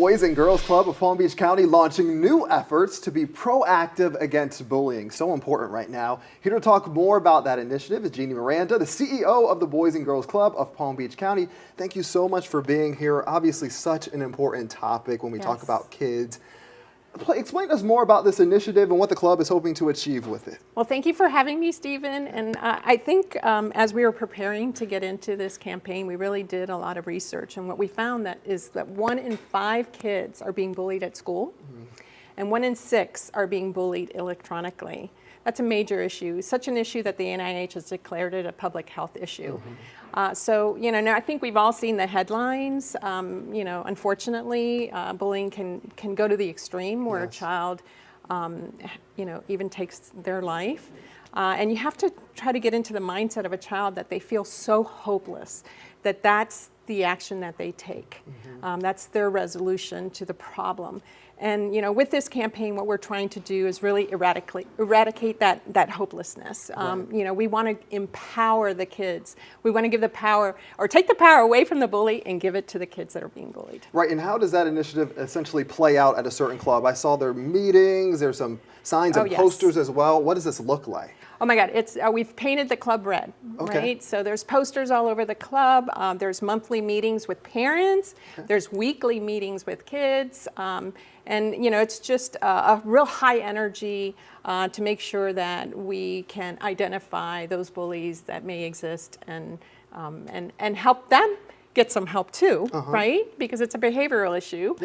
Boys and Girls Club of Palm Beach County launching new efforts to be proactive against bullying. So important right now. Here to talk more about that initiative is Jeannie Miranda, the CEO of the Boys and Girls Club of Palm Beach County. Thank you so much for being here. Obviously such an important topic when we talk about kids. Explain to us more about this initiative and what the club is hoping to achieve with it. Well, thank you for having me, Stephen. And I think as we were preparing to get into this campaign, we really did a lot of research. And what we found is that 1 in 5 kids are being bullied at school, and 1 in 6 are being bullied electronically. That's a major issue, such an issue that the NIH has declared it a public health issue. So, now I think we've all seen the headlines. Unfortunately, bullying can go to the extreme where a child, even takes their life. And you have to try to get into the mindset of a child that they feel so hopeless that that's the action that they take. That's their resolution to the problem. And with this campaign, what we're trying to do is really eradicate that hopelessness. We want to empower the kids. We want to give the power, or take the power away from the bully and give it to the kids that are being bullied. Right, and how does that initiative essentially play out at a certain club? I saw their meetings, there's some signs and posters as well. What does this look like? Oh my God, we've painted the club red, right? So there's posters all over the club. There's monthly meetings with parents. There's weekly meetings with kids. And it's just a real high energy to make sure that we can identify those bullies that may exist and help them get some help too, right? Because it's a behavioral issue.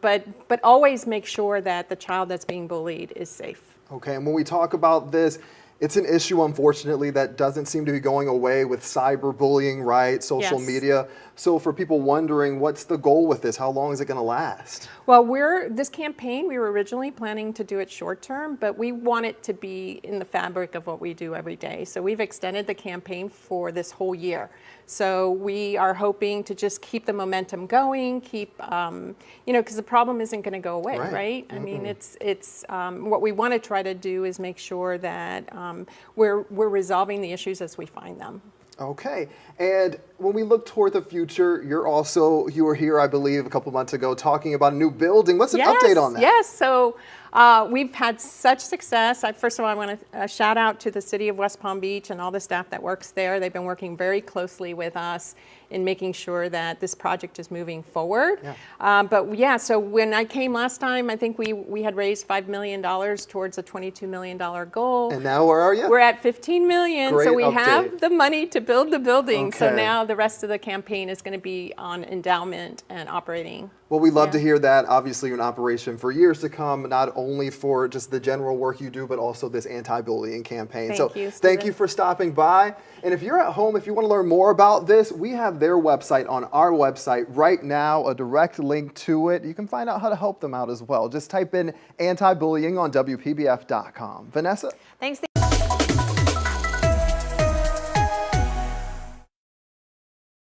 But always make sure that the child that's being bullied is safe. Okay, and when we talk about this, it's an issue, unfortunately, that doesn't seem to be going away with cyberbullying, right? Social media. So for people wondering, what's the goal with this? How long is it going to last? Well, this campaign, we were originally planning to do it short term, but we want it to be in the fabric of what we do every day. So we've extended the campaign for this whole year. So we are hoping to just keep the momentum going, because the problem isn't going to go away, right? I mean, it's what we want to try to do is make sure that we're resolving the issues as we find them. Okay, and when we look toward the future, you were here, I believe, a couple months ago talking about a new building. What's an update on that? Yes, so we've had such success. First of all, I want to shout out to the City of West Palm Beach and all the staff that works there. They've been working very closely with us in making sure that this project is moving forward. So when I came last time, I think we had raised $5 million towards a $22 million goal. And now where are you? We're at $15 million. Great so we update. have the money to build the building. So now the rest of the campaign is going to be on endowment and operating. Well, we love to hear that. Obviously, you're in operation for years to come, not only for just the general work you do, but also this anti-bullying campaign. Thank you for stopping by. And if you're at home, if you want to learn more about this, we have their website on our website right now, a direct link to it. You can find out how to help them out as well. Just type in anti-bullying on WPBF.com. Vanessa? Thanks.